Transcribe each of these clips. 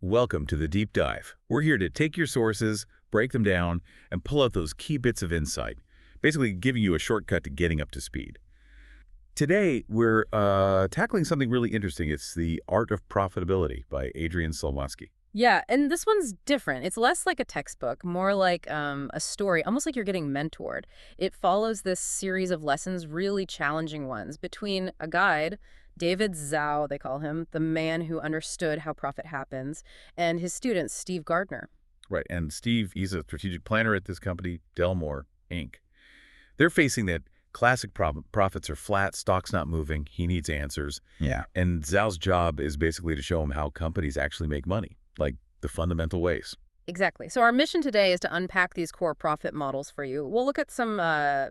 Welcome to the Deep Dive. We're here to take your sources, break them down, and pull out those key bits of insight, basically giving you a shortcut to getting up to speed. Today, we're tackling something really interesting. It's The Art of Profitability by Adrian Slywotzky. Yeah, and this one's different. It's less like a textbook, more like a story, almost like you're getting mentored. It follows this series of lessons, really challenging ones, between a guide, David Zhao, they call him, the man who understood how profit happens, and his student, Steve Gardner. Right, and Steve, he's a strategic planner at this company, Delmore Inc. They're facing that classic problem. Profits are flat, stock's not moving, he needs answers. Yeah. And Zhao's job is basically to show him how companies actually make money, like the fundamental ways. Exactly. So our mission today is to unpack these core profit models for you. We'll look at some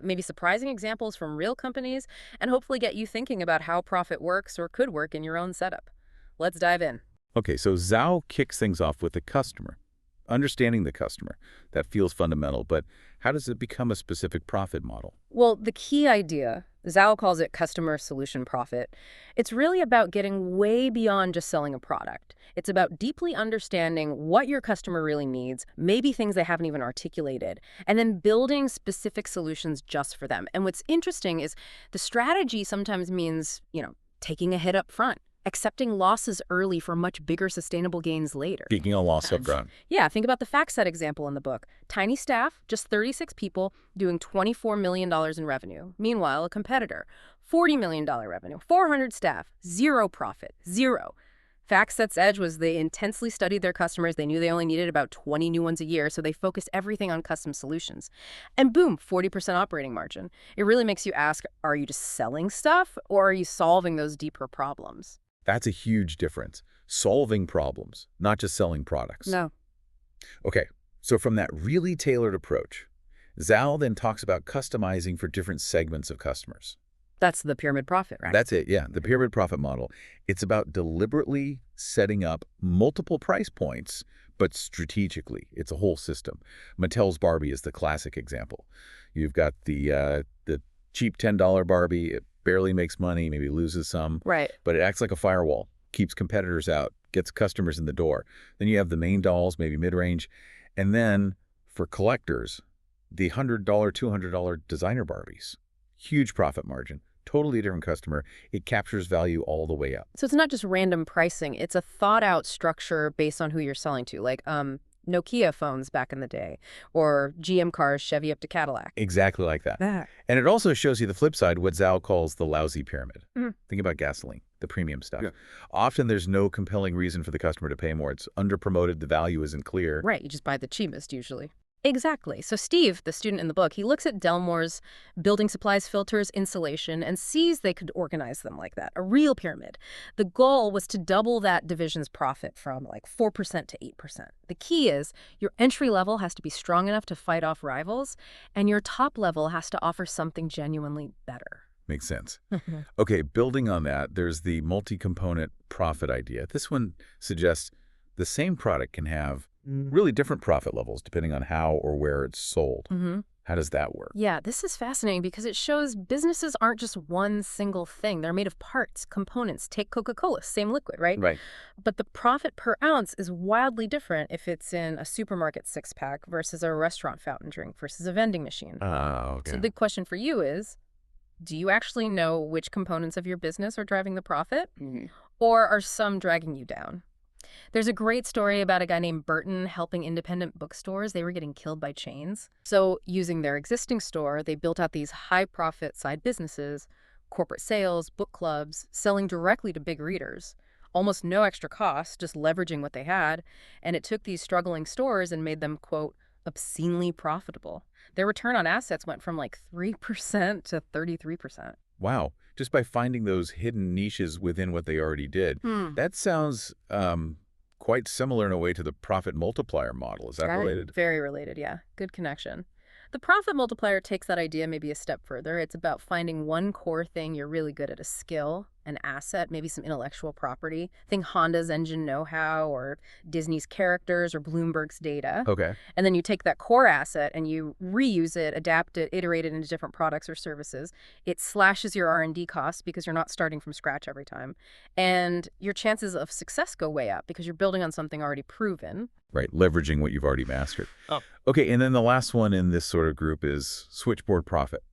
maybe surprising examples from real companies and hopefully get you thinking about how profit works or could work in your own setup. Let's dive in. Okay, so Zhao kicks things off with the customer. Understanding the customer, that feels fundamental, but how does it become a specific profit model? Well, the key idea, Zhao calls it customer solution profit. It's really about getting way beyond just selling a product. It's about deeply understanding what your customer really needs, maybe things they haven't even articulated, and then building specific solutions just for them. And what's interesting is the strategy sometimes means, taking a hit up front, accepting losses early for much bigger sustainable gains later. Taking a loss up front. Yeah, think about the FactSet example in the book. Tiny staff, just 36 people, doing $24 million in revenue. Meanwhile, a competitor, $40 million revenue, 400 staff, zero profit, zero. FactSet's edge was they intensely studied their customers. They knew they only needed about 20 new ones a year, so they focused everything on custom solutions. And boom, 40% operating margin. It really makes you ask, are you just selling stuff, or are you solving those deeper problems? That's a huge difference. Solving problems, not just selling products. No. Okay, so from that really tailored approach, Zhao then talks about customizing for different segments of customers. That's the pyramid profit, right? That's it, yeah, the pyramid profit model. It's about deliberately setting up multiple price points, but strategically. It's a whole system. Mattel's Barbie is the classic example. You've got the cheap $10 Barbie. It barely makes money, maybe loses some. Right. But it acts like a firewall, keeps competitors out, gets customers in the door. Then you have the main dolls, maybe mid-range. And then for collectors, the $100, $200 designer Barbies. Huge profit margin, totally different customer. It captures value all the way up. So it's not just random pricing. It's a thought-out structure based on who you're selling to, like Nokia phones back in the day, or GM cars, Chevy up to Cadillac. Exactly like that. And it also shows you the flip side, what Zhao calls the lousy pyramid. Think about gasoline, the premium stuff. Yeah. Often there's no compelling reason for the customer to pay more. It's under-promoted, the value isn't clear. Right, you just buy the cheapest usually. Exactly. So Steve, the student in the book, he looks at Delmore's building supplies, filters, insulation, and sees they could organize them like that, a real pyramid. The goal was to double that division's profit from like 4% to 8%. The key is your entry level has to be strong enough to fight off rivals, and your top level has to offer something genuinely better. Makes sense. Okay, building on that, there's the multi-component profit idea. This one suggests the same product can have really different profit levels depending on how or where it's sold. How does that work? Yeah, this is fascinating because it shows businesses aren't just one single thing. They're made of parts, components. Take Coca-Cola, same liquid, right? Right. But the profit per ounce is wildly different if it's in a supermarket six-pack versus a restaurant fountain drink versus a vending machine. Okay. So the question for you is, do you actually know which components of your business are driving the profit? Or are some dragging you down? There's a great story about a guy named Burton helping independent bookstores. They were getting killed by chains. So using their existing store, they built out these high-profit side businesses, corporate sales, book clubs, selling directly to big readers. Almost no extra cost, just leveraging what they had. And it took these struggling stores and made them, quote, obscenely profitable. Their return on assets went from like 3% to 33%. Wow. Just by finding those hidden niches within what they already did. That sounds quite similar in a way to the profit multiplier model. Is that related? Very related, yeah. Good connection. The profit multiplier takes that idea maybe a step further. It's about finding one core thing you're really good at, a skill, an asset, maybe some intellectual property. Think Honda's engine know-how or Disney's characters or Bloomberg's data. Okay. And then you take that core asset and you reuse it, adapt it, iterate it into different products or services. It slashes your R&D costs because you're not starting from scratch every time. And your chances of success go way up because you're building on something already proven. Right, leveraging what you've already mastered. Oh. Okay, and then the last one in this sort of group is Switchboard Profit.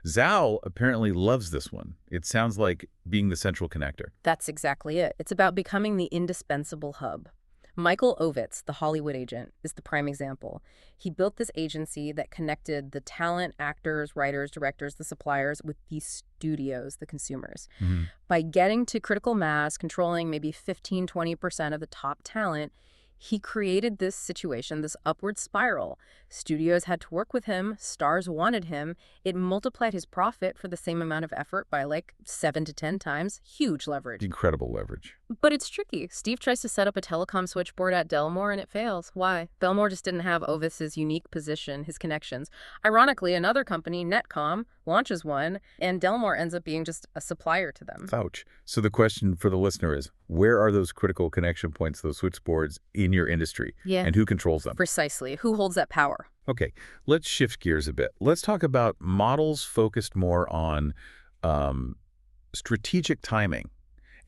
Zhao apparently loves this one. It sounds like being the central connector. That's exactly it. It's about becoming the indispensable hub. Michael Ovitz, the Hollywood agent, is the prime example. He built this agency that connected the talent, actors, writers, directors, the suppliers with the studios, the consumers. Mm-hmm. By getting to critical mass, controlling maybe 15–20% of the top talent, he created this situation, this upward spiral. Studios had to work with him. Stars wanted him. It multiplied his profit for the same amount of effort by like 7 to 10 times. Huge leverage. Incredible leverage. But it's tricky. Steve tries to set up a telecom switchboard at Delmore and it fails. Why? Belmore just didn't have Ovis's unique position, his connections. Ironically, another company, Netcom, launches one, and Delmore ends up being just a supplier to them. Ouch. So the question for the listener is, where are those critical connection points, those switchboards in your industry? Yeah. And who controls them? Precisely. Who holds that power? Okay, let's shift gears a bit. Let's talk about models focused more on strategic timing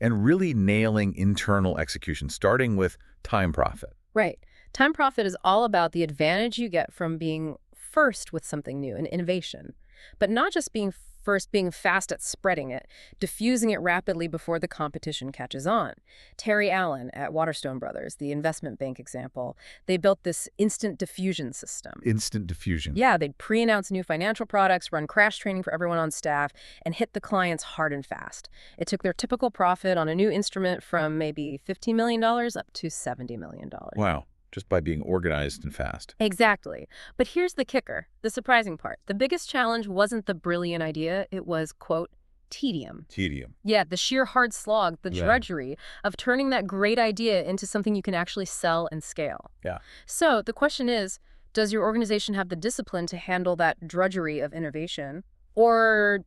and really nailing internal execution, starting with time profit. Right. Time profit is all about the advantage you get from being first with something new, an innovation, but not just being first, being fast at spreading it, diffusing it rapidly before the competition catches on. Terry Allen at Waterstone Brothers, the investment bank example, they built this instant diffusion system. Instant diffusion. Yeah, they'd pre-announce new financial products, run crash training for everyone on staff, and hit the clients hard and fast. It took their typical profit on a new instrument from maybe $15 million up to $70 million. Wow. Just by being organized and fast. Exactly. But here's the kicker, the surprising part. The biggest challenge wasn't the brilliant idea. It was, quote, tedium. Tedium. Yeah, the sheer hard slog, the drudgery of turning that great idea into something you can actually sell and scale. Yeah. So the question is, does your organization have the discipline to handle that drudgery of innovation? Or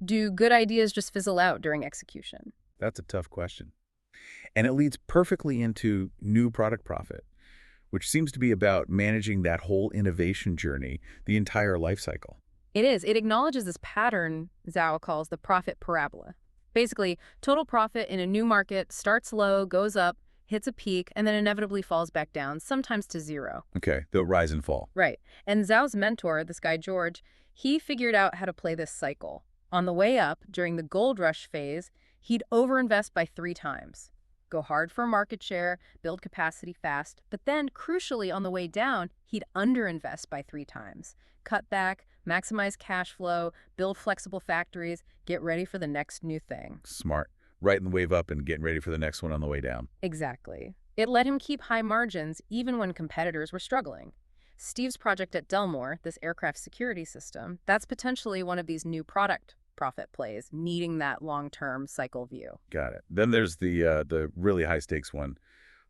do good ideas just fizzle out during execution? That's a tough question. And it leads perfectly into new product profit, which seems to be about managing that whole innovation journey, the entire life cycle. It is. It acknowledges this pattern Zhao calls the profit parabola. Basically, total profit in a new market starts low, goes up, hits a peak, and then inevitably falls back down, sometimes to zero. Okay, the rise and fall. Right. And Zhao's mentor, this guy George, he figured out how to play this cycle. On the way up, during the gold rush phase, he'd overinvest by 3 times. Go hard for market share, build capacity fast, but then, crucially, on the way down, he'd underinvest by 3 times. Cut back, maximize cash flow, build flexible factories, get ready for the next new thing. Smart. Riding the wave up and getting ready for the next one on the way down. Exactly. It let him keep high margins even when competitors were struggling. Steve's project at Delmore, this aircraft security system, that's potentially one of these new product profit plays, needing that long-term cycle view. Got it. Then there's the really high-stakes one,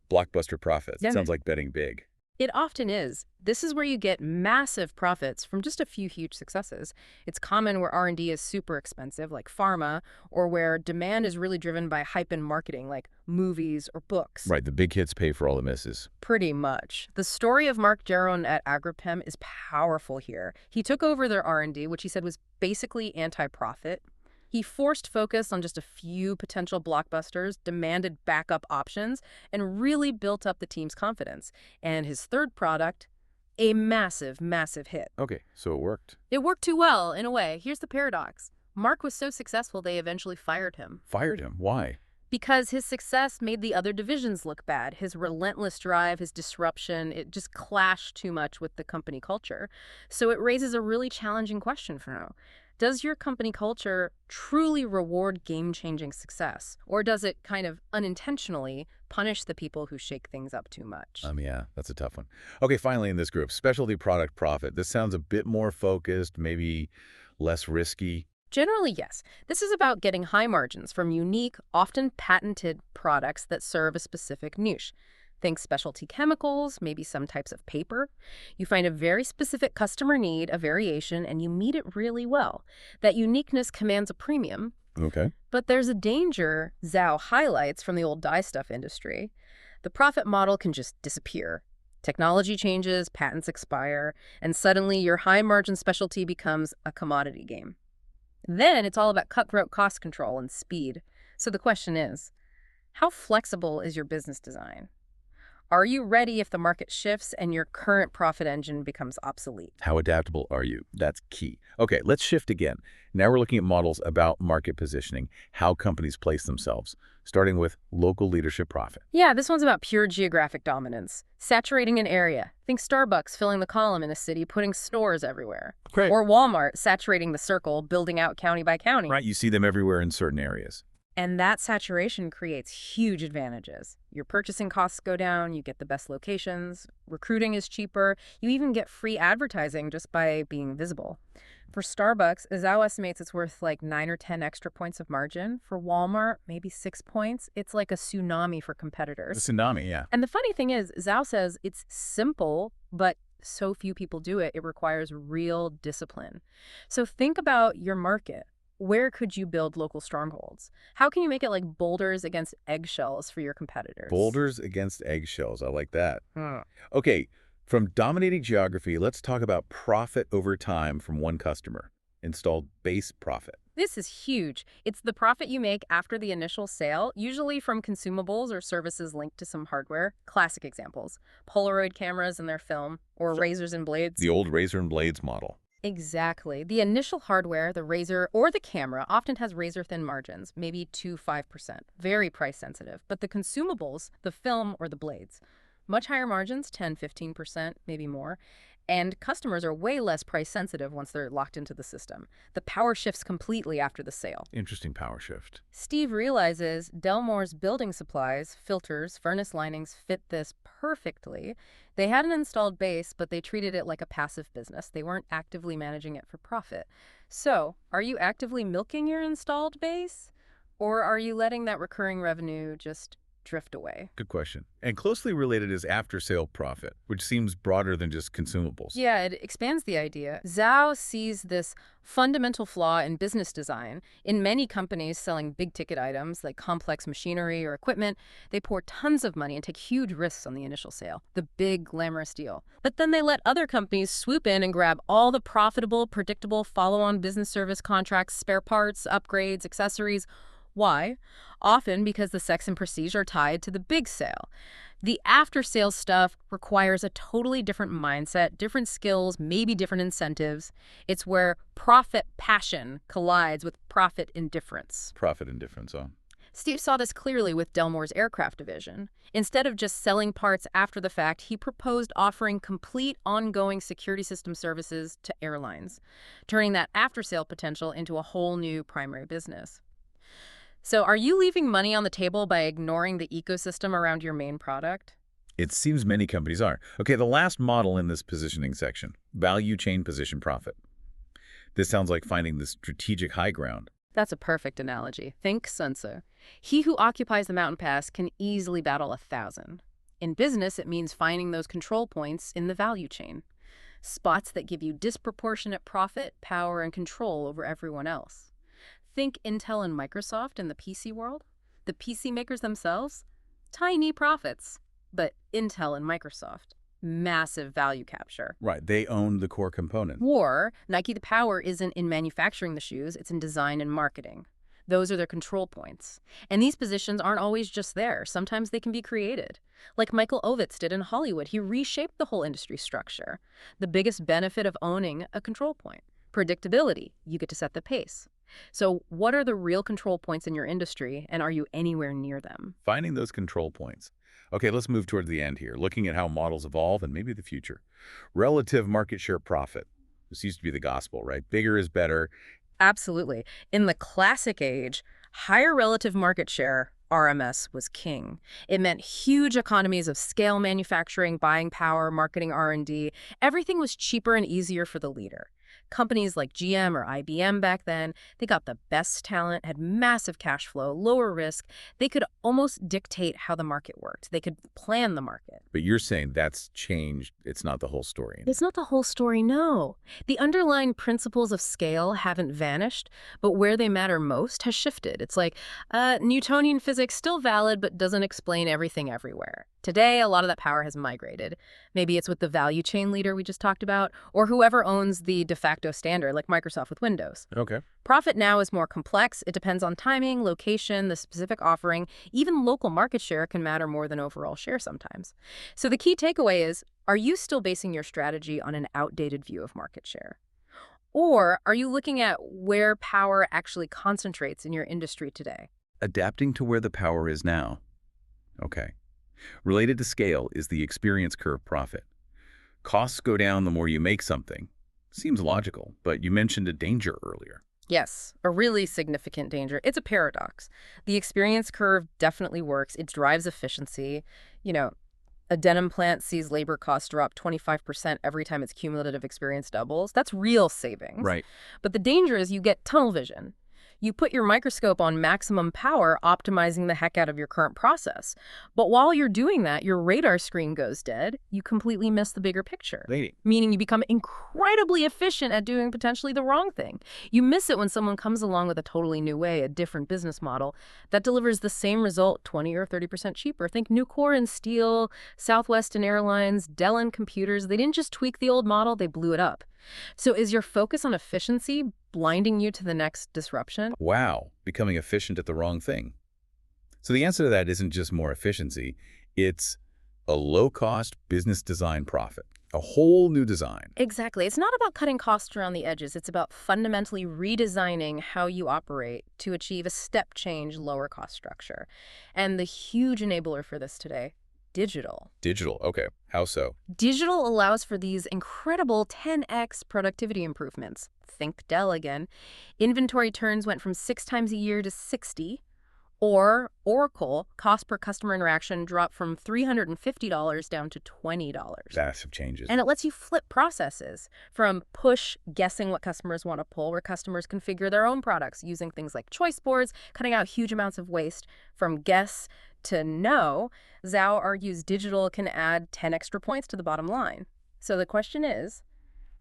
blockbuster profits. Yeah. Sounds like betting big. It often is. This is where you get massive profits from just a few huge successes. It's common where R&D is super expensive, like pharma, or where demand is really driven by hype and marketing, like movies or books. Right, the big hits pay for all the misses. Pretty much. The story of Mark Jaron at Agripem is powerful here. He took over their R&D, which he said was basically anti-profit. He forced focus on just a few potential blockbusters, demanded backup options, and really built up the team's confidence. And his third product, a massive, massive hit. Okay, so it worked. It worked too well, in a way. Here's the paradox. Mark was so successful, they eventually fired him. Fired him? Why? Because his success made the other divisions look bad. His relentless drive, his disruption, it just clashed too much with the company culture. So it raises a really challenging question for now. Does your company culture truly reward game-changing success? Or does it kind of unintentionally punish the people who shake things up too much? Yeah, that's a tough one. Okay, finally in this group, specialty product profit. This sounds a bit more focused, maybe less risky. Generally, yes. This is about getting high margins from unique, often patented products that serve a specific niche. Think specialty chemicals, maybe some types of paper. You find a very specific customer need, a variation, and you meet it really well. That uniqueness commands a premium, Okay. But there's a danger Zhao highlights from the old dye stuff industry. The profit model can just disappear. Technology changes, patents expire, and suddenly your high-margin specialty becomes a commodity game. Then it's all about cutthroat cost control and speed. So the question is, how flexible is your business design? Are you ready if the market shifts and your current profit engine becomes obsolete? How adaptable are you? That's key. Okay, let's shift again. Now we're looking at models about market positioning, how companies place themselves, starting with local leadership profit. Yeah, this one's about pure geographic dominance. Saturating an area. Think Starbucks filling the column in a city, putting stores everywhere. Great. Or Walmart saturating the circle, building out county by county. Right, you see them everywhere in certain areas. And that saturation creates huge advantages. Your purchasing costs go down, you get the best locations, recruiting is cheaper, you even get free advertising just by being visible. For Starbucks, Zhao estimates it's worth like 9 or 10 extra points of margin. For Walmart, maybe 6 points. It's like a tsunami for competitors. The tsunami, yeah. And the funny thing is, Zhao says it's simple, but so few people do it, it requires real discipline. So think about your market. Where could you build local strongholds? How can you make it like boulders against eggshells for your competitors? Boulders against eggshells. I like that. Okay, from dominating geography, let's talk about profit over time from one customer, installed base profit. This is huge. It's the profit you make after the initial sale, usually from consumables or services linked to some hardware. Classic examples, Polaroid cameras and their film, or razors and blades. The old razor and blades model. Exactly. The initial hardware, the razor or the camera, often has razor-thin margins, maybe 2–5%. Very price-sensitive. But the consumables, the film or the blades, much higher margins, 10–15%, maybe more. And customers are way less price-sensitive once they're locked into the system. The power shifts completely after the sale. Interesting power shift. Steve realizes Delmore's building supplies, filters, furnace linings fit this perfectly. They had an installed base, but they treated it like a passive business. They weren't actively managing it for profit. So, are you actively milking your installed base? Or are you letting that recurring revenue just drift away? Good question. And closely related is after-sale profit, which seems broader than just consumables. Yeah, it expands the idea. Zhao sees this fundamental flaw in business design. In many companies selling big-ticket items like complex machinery or equipment, they pour tons of money and take huge risks on the initial sale, the big, glamorous deal. But then they let other companies swoop in and grab all the profitable, predictable follow-on business service contracts, spare parts, upgrades, accessories. Why? Often because the sex and prestige are tied to the big sale. The after-sales stuff requires a totally different mindset, different skills, maybe different incentives. It's where profit passion collides with profit indifference. Profit indifference, huh? Steve saw this clearly with Delmore's aircraft division. Instead of just selling parts after the fact, he proposed offering complete ongoing security system services to airlines, turning that after-sale potential into a whole new primary business. So are you leaving money on the table by ignoring the ecosystem around your main product? It seems many companies are. Okay, the last model in this positioning section, value chain position profit. This sounds like finding the strategic high ground. That's a perfect analogy. Think Sun Tzu. He who occupies the mountain pass can easily battle 1,000. In business, it means finding those control points in the value chain. Spots that give you disproportionate profit, power, and control over everyone else. Think Intel and Microsoft in the PC world. The PC makers themselves, tiny profits. But Intel and Microsoft, massive value capture. Right, they own the core component. Or Nike, the power isn't in manufacturing the shoes, it's in design and marketing. Those are their control points. And these positions aren't always just there. Sometimes they can be created. Like Michael Ovitz did in Hollywood, he reshaped the whole industry structure. The biggest benefit of owning a control point. Predictability, you get to set the pace. So what are the real control points in your industry, and are you anywhere near them? Finding those control points. Okay, let's move towards the end here, looking at how models evolve and maybe the future. Relative market share profit. This used to be the gospel, right? Bigger is better. Absolutely. In the classic age, higher relative market share, RMS, was king. It meant huge economies of scale manufacturing, buying power, marketing R&D. Everything was cheaper and easier for the leader. Companies like GM or IBM back then, they got the best talent, had massive cash flow, lower risk. They could almost dictate how the market worked. They could plan the market. But you're saying that's changed. It's not the whole story. It's not the whole story, no. The underlying principles of scale haven't vanished, but where they matter most has shifted. It's like Newtonian physics still valid, but doesn't explain everything everywhere. Today, a lot of that power has migrated. Maybe it's with the value chain leader we just talked about, or whoever owns the de facto standard, like Microsoft with Windows. Okay. Profit now is more complex. It depends on timing, location, the specific offering. Even local market share can matter more than overall share sometimes. So the key takeaway is, are you still basing your strategy on an outdated view of market share? Or are you looking at where power actually concentrates in your industry today? Adapting to where the power is now. Okay. Related to scale is the experience curve profit. Costs go down the more you make something. Seems logical, but you mentioned a danger earlier. Yes, a really significant danger. It's a paradox. The experience curve definitely works. It drives efficiency. You know, a denim plant sees labor costs drop 25% every time its cumulative experience doubles. That's real savings. Right. But the danger is you get tunnel vision. You put your microscope on maximum power, optimizing the heck out of your current process. But while you're doing that, your radar screen goes dead. You completely miss the bigger picture. Meaning you become incredibly efficient at doing potentially the wrong thing. You miss it when someone comes along with a totally new way, a different business model that delivers the same result 20 or 30% cheaper. Think Nucor and Steel, Southwest and Airlines, Dell and Computers. They didn't just tweak the old model, they blew it up. So is your focus on efficiency blinding you to the next disruption? Wow, becoming efficient at the wrong thing. So the answer to that isn't just more efficiency, it's a low-cost business design profit, a whole new design. Exactly. It's not about cutting costs around the edges. It's about fundamentally redesigning how you operate to achieve a step change, lower cost structure. And the huge enabler for this today, digital. Digital, okay. How so? Digital allows for these incredible 10x productivity improvements. Think Dell again. Inventory turns went from 6 times a year to 60. Or Oracle, cost per customer interaction dropped from $350 down to $20. Massive changes. And it lets you flip processes from push guessing what customers want to pull, where customers configure their own products using things like choice boards, cutting out huge amounts of waste, from guess to know. Zhao argues digital can add 10 extra points to the bottom line. So the question is,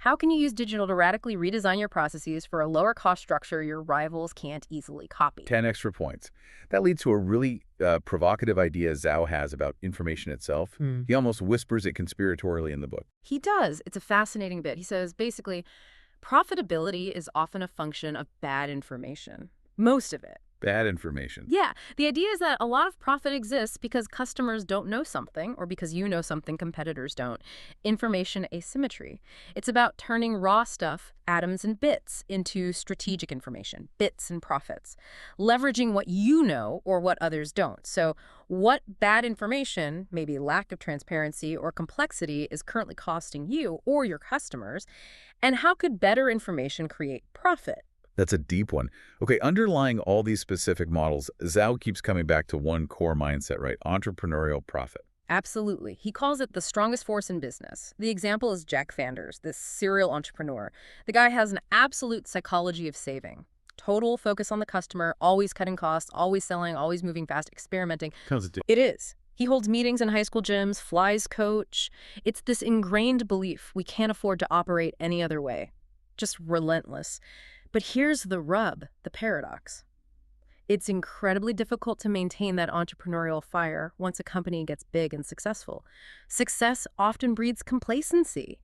how can you use digital to radically redesign your processes for a lower cost structure your rivals can't easily copy? 10 extra points. That leads to a really provocative idea Zhao has about information itself. He almost whispers it conspiratorially in the book. He does. It's a fascinating bit. He says, basically, profitability is often a function of bad information. Most of it. Bad information. Yeah. The idea is that a lot of profit exists because customers don't know something or because you know something competitors don't. Information asymmetry. It's about turning raw stuff, atoms and bits, into strategic information, bits and profits, leveraging what you know or what others don't. So what bad information, maybe lack of transparency or complexity, is currently costing you or your customers, and how could better information create profit? That's a deep one. Okay, underlying all these specific models, Zhao keeps coming back to one core mindset, right? Entrepreneurial profit. Absolutely. He calls it the strongest force in business. The example is Jack Fanders, this serial entrepreneur. The guy has an absolute psychology of saving. Total focus on the customer, always cutting costs, always selling, always moving fast, experimenting. It is. He holds meetings in high school gyms, flies coach. It's this ingrained belief we can't afford to operate any other way. Just relentless. But here's the rub, the paradox. It's incredibly difficult to maintain that entrepreneurial fire once a company gets big and successful. Success often breeds complacency.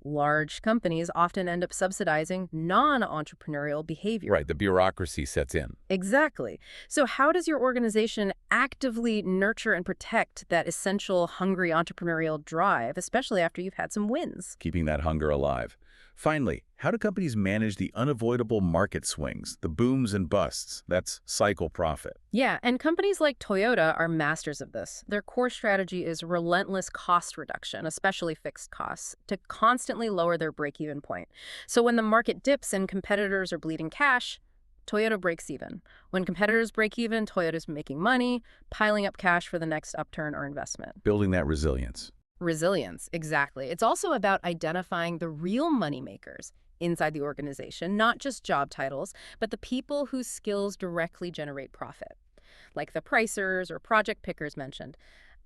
Large companies often end up subsidizing non-entrepreneurial behavior. Right, the bureaucracy sets in. Exactly. So how does your organization actively nurture and protect that essential, hungry entrepreneurial drive, especially after you've had some wins? Keeping that hunger alive. Finally, how do companies manage the unavoidable market swings, the booms and busts? That's cycle profit. Yeah, and companies like Toyota are masters of this. Their core strategy is relentless cost reduction, especially fixed costs, to constantly lower their break-even point. So when the market dips and competitors are bleeding cash, Toyota breaks even. When competitors break even, Toyota's making money, piling up cash for the next upturn or investment. Building that resilience. Resilience, exactly. It's also about identifying the real moneymakers, inside the organization, not just job titles, but the people whose skills directly generate profit, like the pricers or project pickers mentioned.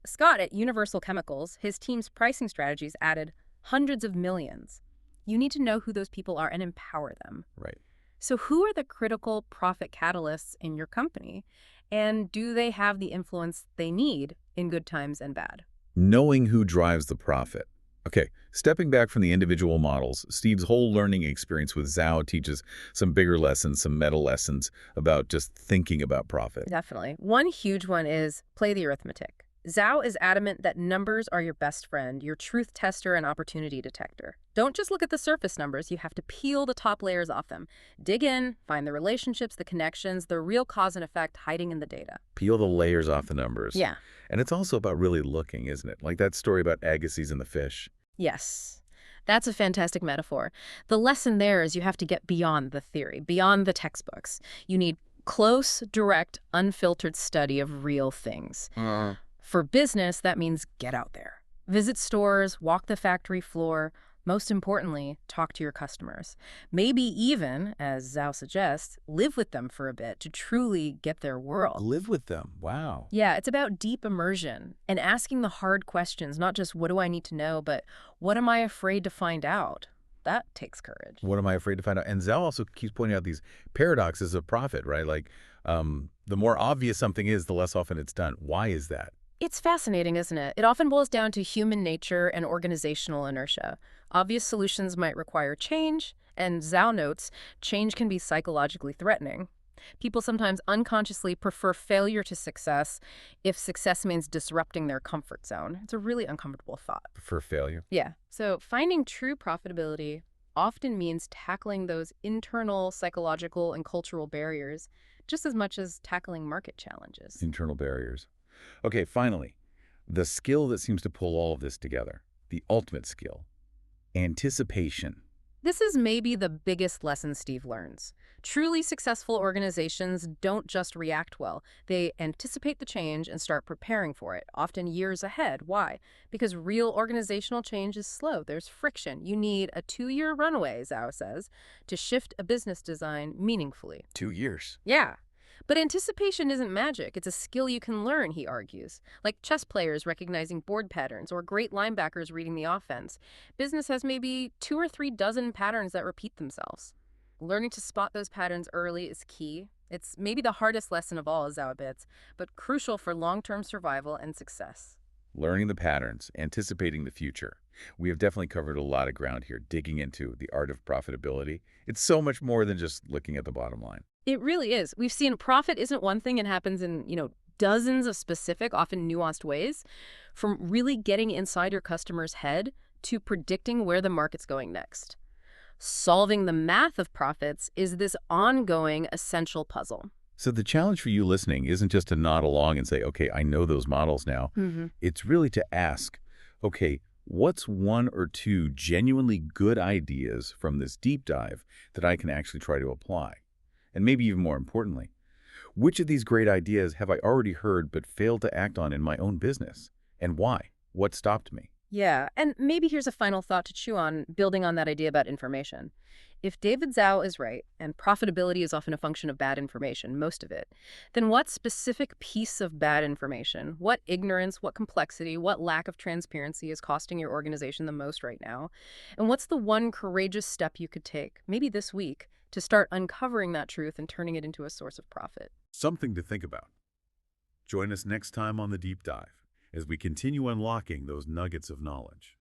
Scott at Universal Chemicals, his team's pricing strategies added hundreds of millions. You need to know who those people are and empower them. Right. So who are the critical profit catalysts in your company? And do they have the influence they need in good times and bad? Knowing who drives the profit. Okay, stepping back from the individual models, Steve's whole learning experience with Zhao teaches some bigger lessons, some meta lessons about just thinking about profit. Definitely. One huge one is play the arithmetic. Zhao is adamant that numbers are your best friend, your truth tester and opportunity detector. Don't just look at the surface numbers, you have to peel the top layers off them. Dig in, find the relationships, the connections, the real cause and effect hiding in the data. Peel the layers off the numbers. Yeah. And it's also about really looking, isn't it? Like that story about Agassiz and the fish. Yes. That's a fantastic metaphor. The lesson there is you have to get beyond the theory, beyond the textbooks. You need close, direct, unfiltered study of real things. For business, that means get out there. Visit stores, walk the factory floor. Most importantly, talk to your customers. Maybe even, as Zhao suggests, live with them for a bit to truly get their world. Live with them. Wow. Yeah, it's about deep immersion and asking the hard questions, not just what do I need to know, but what am I afraid to find out? That takes courage. What am I afraid to find out? And Zhao also keeps pointing out these paradoxes of profit, right? Like the more obvious something is, the less often it's done. Why is that? It's fascinating, isn't it? It often boils down to human nature and organizational inertia. Obvious solutions might require change, and Zhao notes change can be psychologically threatening. People sometimes unconsciously prefer failure to success if success means disrupting their comfort zone. It's a really uncomfortable thought. For failure. Yeah. So finding true profitability often means tackling those internal psychological and cultural barriers just as much as tackling market challenges. Internal barriers. Okay, finally, the skill that seems to pull all of this together, the ultimate skill, anticipation. This is maybe the biggest lesson Steve learns. Truly successful organizations don't just react well. They anticipate the change and start preparing for it, often years ahead. Why? Because real organizational change is slow. There's friction. You need a 2-year runway, Zhao says, to shift a business design meaningfully. 2 years. Yeah. But anticipation isn't magic. It's a skill you can learn, he argues. Like chess players recognizing board patterns or great linebackers reading the offense. Business has maybe 2 or 3 dozen patterns that repeat themselves. Learning to spot those patterns early is key. It's maybe the hardest lesson of all, as Zhao admits, but crucial for long-term survival and success. Learning the patterns, anticipating the future. We have definitely covered a lot of ground here, digging into the art of profitability. It's so much more than just looking at the bottom line. It really is. We've seen profit isn't one thing and happens in, dozens of specific, often nuanced ways, from really getting inside your customer's head to predicting where the market's going next. Solving the math of profits is this ongoing, essential puzzle. So the challenge for you listening isn't just to nod along and say, okay, I know those models now. It's really to ask, okay, what's 1 or 2 genuinely good ideas from this deep dive that I can actually try to apply? And maybe even more importantly, which of these great ideas have I already heard but failed to act on in my own business? And why? What stopped me? Yeah, and maybe here's a final thought to chew on, building on that idea about information. If David Zhao is right, and profitability is often a function of bad information, most of it, then what specific piece of bad information, what ignorance, what complexity, what lack of transparency is costing your organization the most right now? And what's the one courageous step you could take, maybe this week, to start uncovering that truth and turning it into a source of profit? Something to think about. Join us next time on The Deep Dive as we continue unlocking those nuggets of knowledge.